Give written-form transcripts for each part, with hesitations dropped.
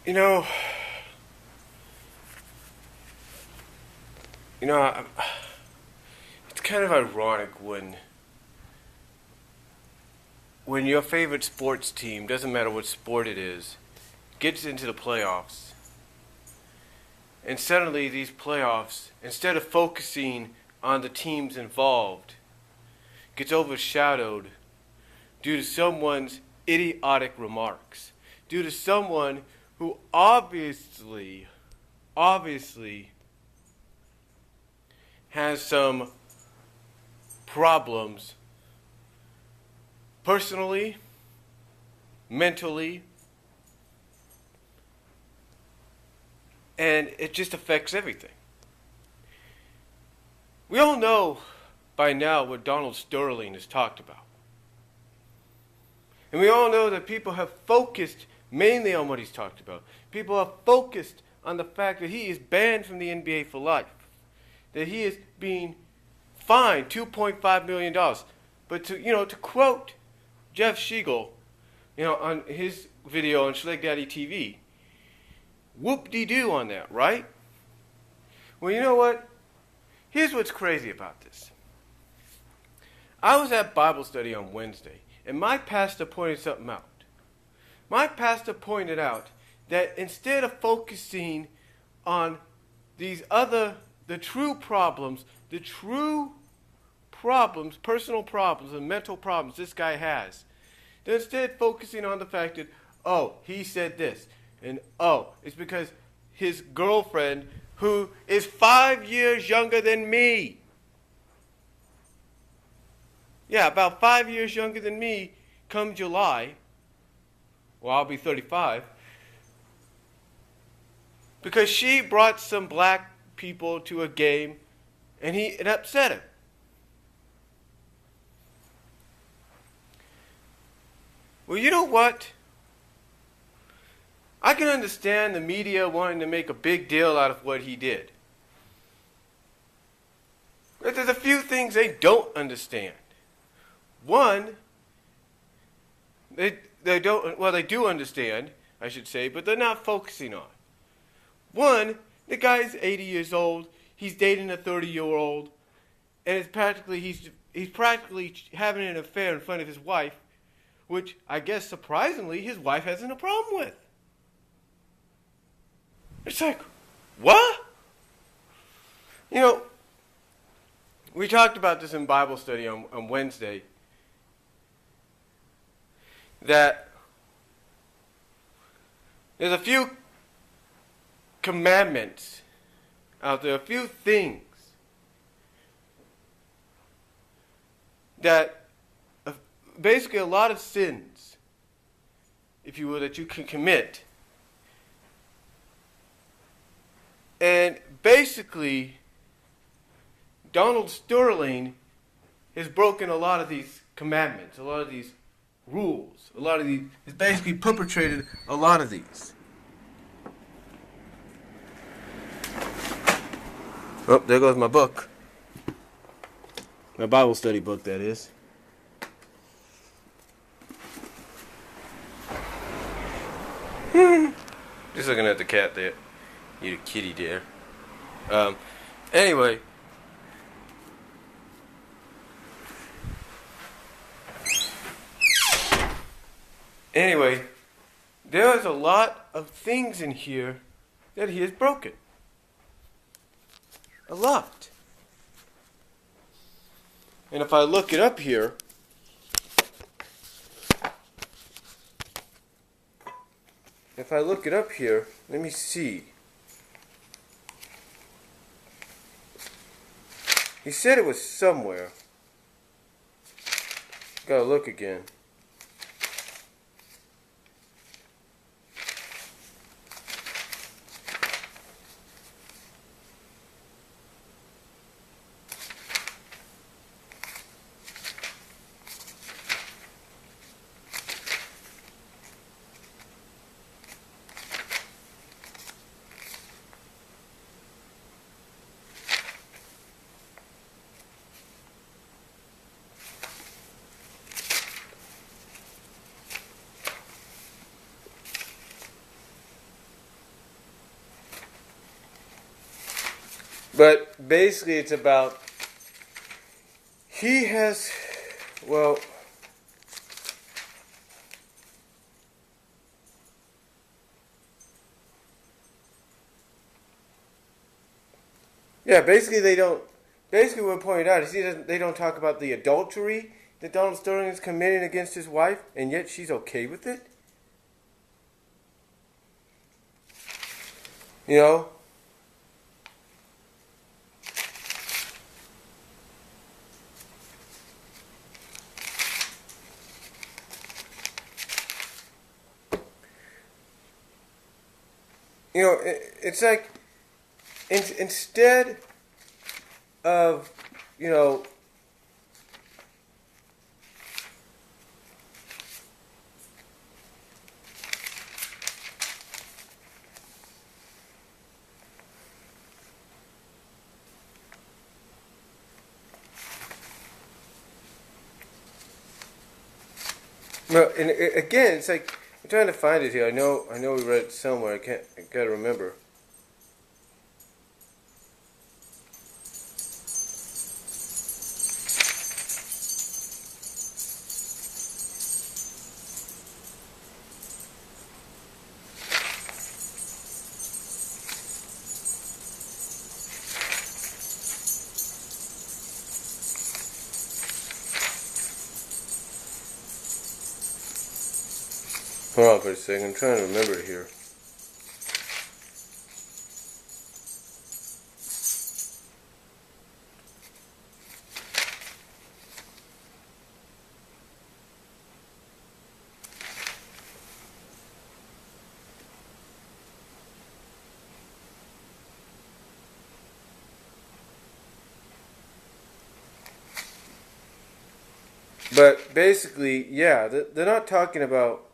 You know, you know, I, it's kind of ironic when your favorite sports team, doesn't matter what sport it is, gets into the playoffs, and suddenly these playoffs, instead of focusing on the teams involved, gets overshadowed due to someone's idiotic remarks, due to someone who obviously has some problems personally, mentally, and it just affects everything. We all know by now what Donald Sterling has talked about. And we all know that people have focused mainly on what he's talked about. People have focused on the fact that he is banned from the NBA for life, that he is being fined $2.5 million. But to quote Jeff Siegel, on his video on Schleg Daddy TV, whoop-de-doo on that, right? Well, you know what? Here's what's crazy about this. I was at Bible study on Wednesday, and my pastor pointed something out. My pastor pointed out that instead of focusing on the true problems, personal problems and mental problems this guy has, they're instead focusing on the fact that, oh, he said this, and oh, it's because his girlfriend, who is 5 years younger than me, about 5 years younger than me, come July, well, I'll be 35, because she brought some black people to a game, and it upset him. Well, you know what? I can understand the media wanting to make a big deal out of what he did. But there's a few things they don't understand. One, they do understand, I should say, but they're not focusing on. One, the guy's 80 years old, he's dating a 30-year-old, and he's practically having an affair in front of his wife, which I guess surprisingly his wife hasn't a problem with. It's like, what? We talked about this in Bible study on Wednesday, that there's a few commandments out there, a few things that basically a lot of sins, if you will, that you can commit. And basically, Donald Sterling has broken a lot of these commandments, a lot of these rules, he's basically perpetrated a lot of these. Oh, there goes my book. My Bible study book, that is. Just looking at the cat there. You kitty dear. Anyway. There's a lot of things in here that he has broken. A lot. And if I look it up here, let me see. He said it was somewhere. Gotta look again. But basically it's about, he has, well, yeah, basically what pointed out is they don't talk about the adultery that Donald Sterling is committing against his wife, and yet she's okay with it. You know? You know, it's like, instead of, you know, well, and again, it's like, I'm trying to find it here. I know we read it somewhere. I gotta remember. Hold on for a second. I'm trying to remember it here. But basically, yeah, they're not talking about.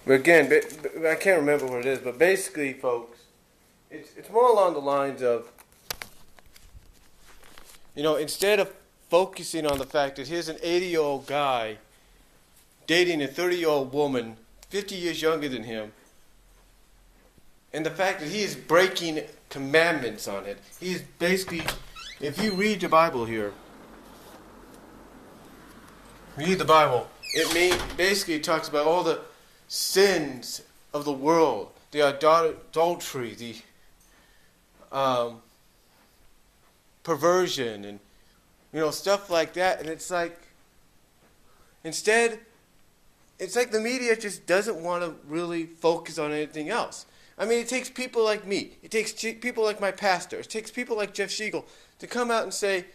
But again, I can't remember what it is. But basically, folks, it's more along the lines of, you know, instead of focusing on the fact that here's an 80-year-old guy dating a 30-year-old woman, 50 years younger than him, and the fact that he is breaking commandments on it. He is basically, if you read the Bible here, read the Bible, basically it talks about all the sins of the world, the adultery, the perversion, and stuff like that. And it's like, instead, it's like the media just doesn't want to really focus on anything else. I mean, it takes people like me, it takes people like my pastor, it takes people like Jeff Siegel to come out and say,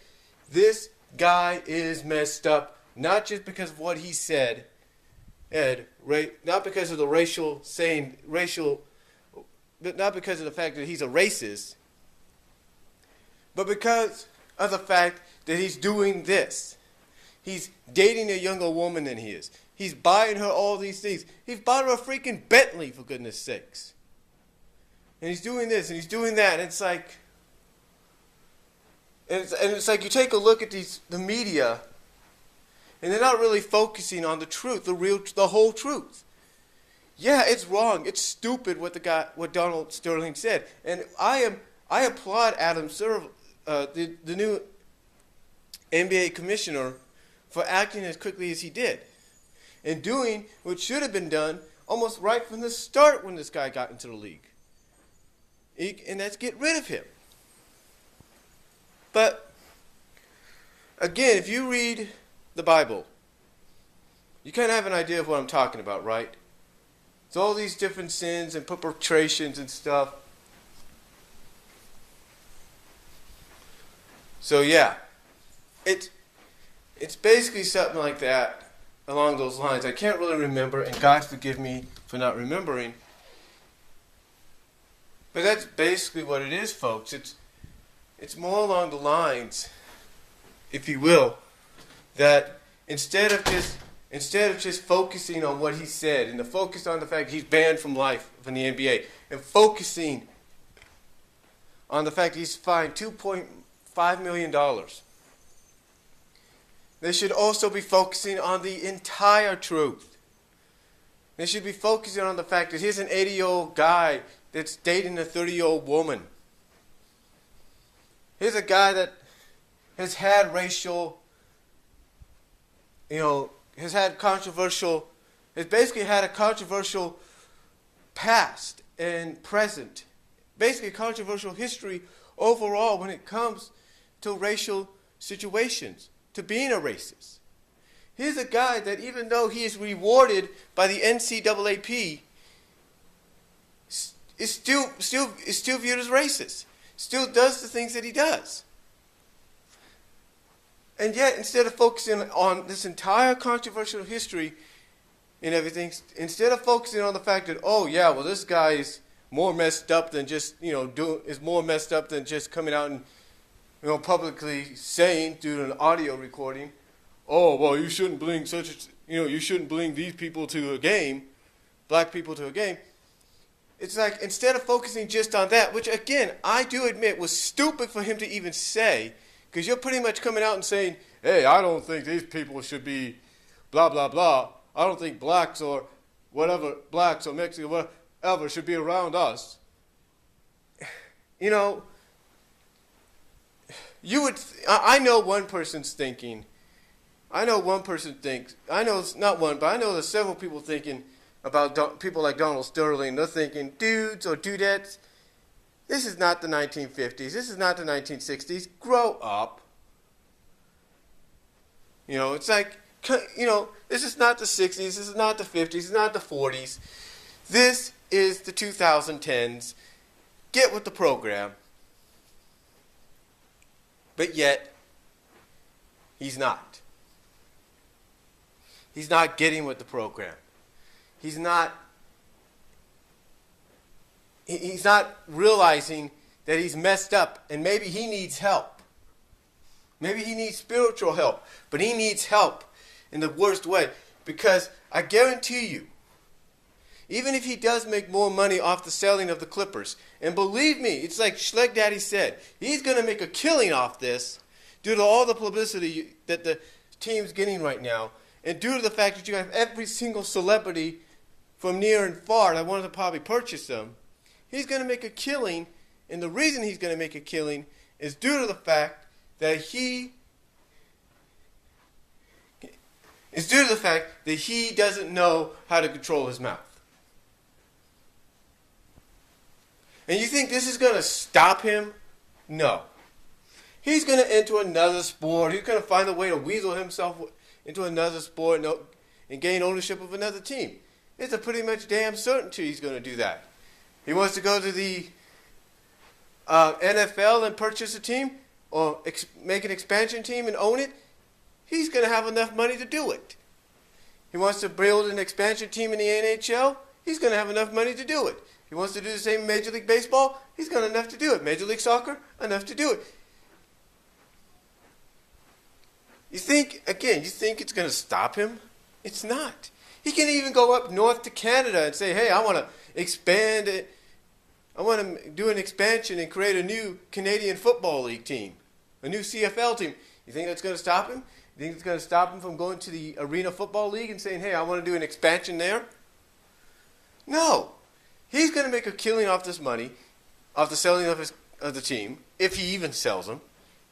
this guy is messed up, not just because of what he said, not because of the not because of the fact that he's a racist, but because of the fact that he's doing this. He's dating a younger woman than he is. He's buying her all these things. He's bought her a freaking Bentley, for goodness sakes. And he's doing this and he's doing that. And it's like, it's like you take a look at the media, and they're not really focusing on the truth, the whole truth. Yeah, it's wrong. It's stupid what Donald Sterling said. And I applaud Adam Silver, the new NBA commissioner, for acting as quickly as he did, and doing what should have been done almost right from the start when this guy got into the league. And that's get rid of him. But again, if you read the Bible, you kind of have an idea of what I'm talking about, right? It's all these different sins and perpetrations and stuff. So yeah, it's basically something like that, along those lines. I can't really remember, and God forgive me for not remembering. But that's basically what it is, folks. It's more along the lines, if you will, that instead of just focusing on what he said, and to focus on the fact he's banned from life from the NBA, and focusing on the fact he's fined $2.5 $5 million. They should also be focusing on the entire truth. They should be focusing on the fact that here's an 80-year-old guy that's dating a 30-year-old woman. Here's a guy that has had racial, has basically had a controversial past and present, basically controversial history overall when it comes to racial situations, to being a racist. Here's a guy that even though he is rewarded by the NCAAP, is still viewed as racist, still does the things that he does. And yet, instead of focusing on this entire controversial history and everything, instead of focusing on the fact that, oh yeah, well this guy is more messed up than just, is more messed up than just coming out and, publicly saying through an audio recording, oh, well, you shouldn't bring you shouldn't bring these people to a game, black people to a game. It's like, instead of focusing just on that, which again, I do admit was stupid for him to even say, because you're pretty much coming out and saying, hey, I don't think these people should be blah, blah, blah. I don't think blacks or Mexican, whatever, should be around us. I know one person's thinking, I know there's several people thinking about people like Donald Sterling. They're thinking, dudes or dudettes, this is not the 1950s. This is not the 1960s. Grow up. It's like, this is not the 60s. This is not the 50s. This is not the 40s. This is the 2010s. Get with the program. But yet, he's not. He's not getting with the program. He's not realizing that he's messed up and maybe he needs help. Maybe he needs spiritual help, but he needs help in the worst way, because I guarantee you, even if he does make more money off the selling of the Clippers, and believe me, it's like Schleg Daddy said, he's going to make a killing off this due to all the publicity that the team's getting right now, and due to the fact that you have every single celebrity from near and far that wants to probably purchase them. He's going to make a killing, and the reason he's going to make a killing is due to the fact that he doesn't know how to control his mouth. And you think this is going to stop him? No. He's going to enter another sport. He's going to find a way to weasel himself into another sport and gain ownership of another team. It's a pretty much damn certainty he's going to do that. He wants to go to the NFL and purchase a team or make an expansion team and own it. He's going to have enough money to do it. He wants to build an expansion team in the NHL. He's going to have enough money to do it. He wants to do the same in Major League Baseball. He's got enough to do it. Major League Soccer, enough to do it. You think it's going to stop him? It's not. He can even go up north to Canada and say, hey, I want to expand it. I want to do an expansion and create a new Canadian Football League team, a new CFL team. You think that's going to stop him? You think it's going to stop him from going to the Arena Football League and saying, hey, I want to do an expansion there? No. He's going to make a killing off this money, off the selling of the team, if he even sells them.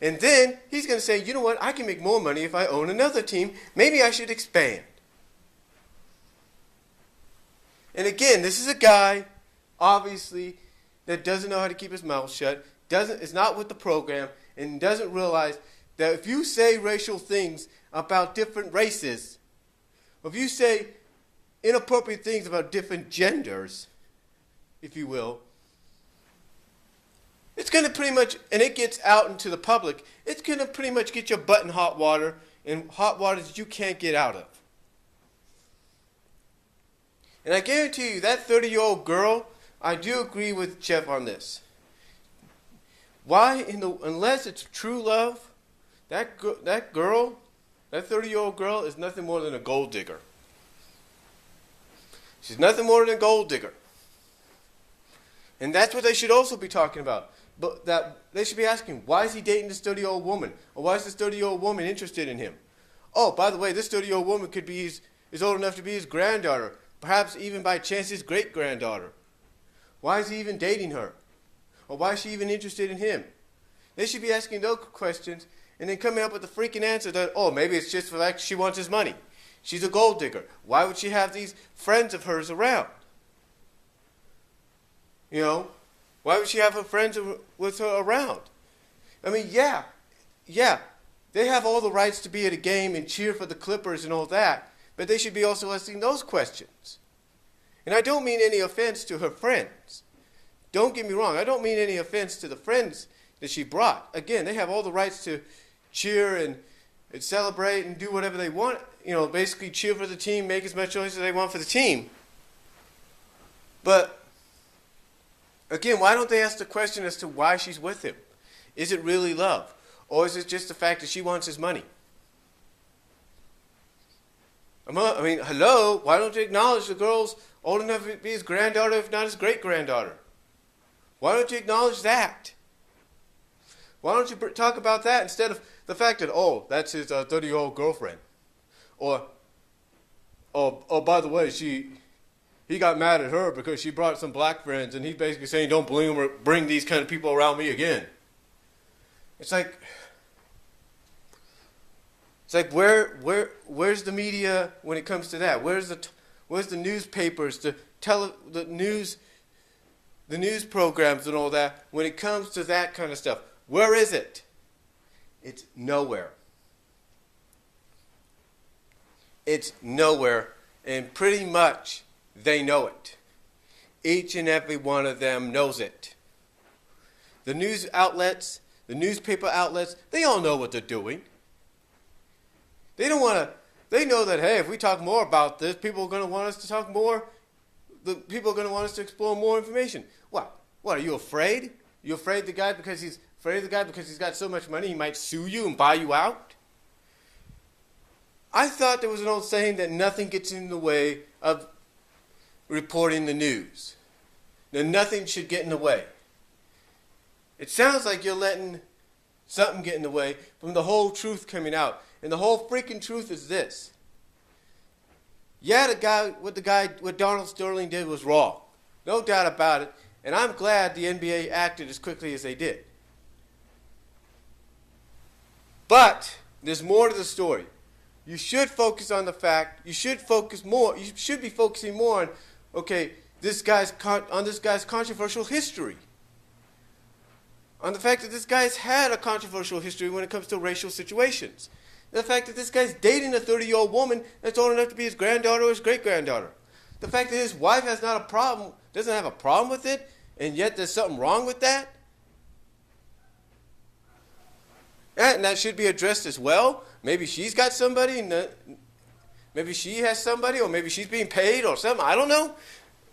And then he's going to say, you know what, I can make more money if I own another team. Maybe I should expand. And again, this is a guy, obviously, that doesn't know how to keep his mouth shut, is not with the program, and doesn't realize that if you say racial things about different races, or if you say inappropriate things about different genders, if you will, it's going to pretty much, and it gets out into the public, it's going to pretty much get your butt in hot water, and hot water that you can't get out of. And I guarantee you, that 30-year-old girl, I do agree with Jeff on this. Unless it's true love, that girl, that 30-year-old girl is nothing more than a gold digger. She's nothing more than a gold digger. And that's what they should also be talking about. but that they should be asking, why is he dating this 30-year-old woman? Or why is this 30-year-old woman interested in him? Oh, by the way, this 30-year-old woman could be is old enough to be his granddaughter, perhaps even by chance his great-granddaughter. Why is he even dating her? Or why is she even interested in him? They should be asking those questions and then coming up with the freaking answer that, oh, maybe it's just for the fact she wants his money. She's a gold digger. Why would she have these friends of hers around? You know, why would she have her friends with her around? I mean, yeah, they have all the rights to be at a game and cheer for the Clippers and all that, but they should be also asking those questions. And I don't mean any offense to her friends. Don't get me wrong. I don't mean any offense to the friends that she brought. Again, they have all the rights to cheer and celebrate and do whatever they want. You know, basically cheer for the team, make as much noise as they want for the team. But, again, why don't they ask the question as to why she's with him? Is it really love? Or is it just the fact that she wants his money? I mean, hello, why don't you acknowledge the girl's old enough to be his granddaughter, if not his great-granddaughter? Why don't you acknowledge that? Why don't you talk about that instead of the fact that, oh, that's his 30-year-old girlfriend? Or, oh, by the way, he got mad at her because she brought some black friends, and he's basically saying, don't bring these kind of people around me again. It's like where's the media when it comes to that? Where's the newspapers, the news programs and all that when it comes to that kind of stuff? Where is it? It's nowhere. It's nowhere, and pretty much they know it. Each and every one of them knows it. The news outlets, the newspaper outlets, they all know what they're doing. They know that, hey, if we talk more about this, people are going to want us to talk more. The people are going to want us to explore more information. What, are you afraid? You afraid of the guy because he's got so much money he might sue you and buy you out? I thought there was an old saying that nothing gets in the way of reporting the news. That nothing should get in the way. It sounds like you're letting something get in the way from the whole truth coming out. And the whole freaking truth is this. Yeah, what Donald Sterling did was wrong. No doubt about it. And I'm glad the NBA acted as quickly as they did. But there's more to the story. You should focus on the fact, you should be focusing more on, okay, this guy's controversial history. On the fact that this guy's had a controversial history when it comes to racial situations. The fact that this guy's dating a 30-year-old woman that's old enough to be his granddaughter or his great-granddaughter. The fact that his wife doesn't have a problem with it, and yet there's something wrong with that. And that should be addressed as well. Maybe she's got somebody, maybe she has somebody, or maybe she's being paid or something. I don't know.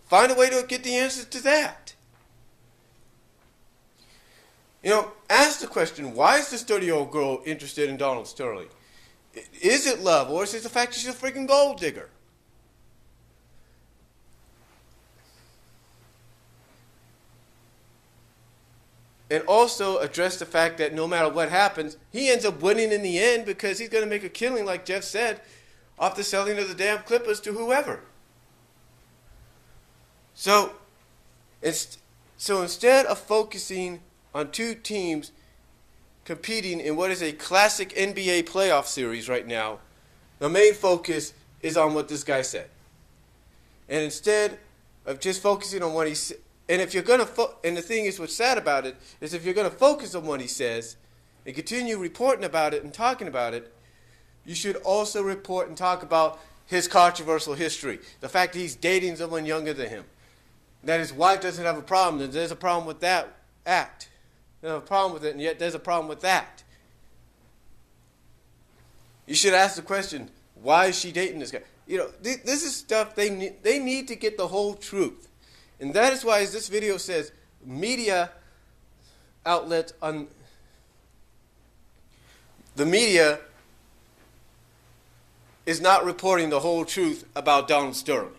Find a way to get the answers to that. You know, ask the question, why is this 30-year-old girl interested in Donald Sterling? Is it love, or is it the fact that she's a freaking gold digger? And also address the fact that no matter what happens, he ends up winning in the end because he's going to make a killing, like Jeff said, off the selling of the damn Clippers to whoever. So instead of focusing on two teams competing in what is a classic NBA playoff series right now, the main focus is on what this guy said. And instead of just focusing on what he said, and if you're going to, and the thing is, what's sad about it, is if you're going to focus on what he says and continue reporting about it and talking about it, you should also report and talk about his controversial history. The fact that he's dating someone younger than him. That his wife doesn't have a problem, and there's a problem with that act. There's a problem with it, and yet there's a problem with that. You should ask the question, why is she dating this guy? You know, this is stuff they need to get the whole truth. And that is why, as this video says, media outlets on the media is not reporting the whole truth about Donald Sterling.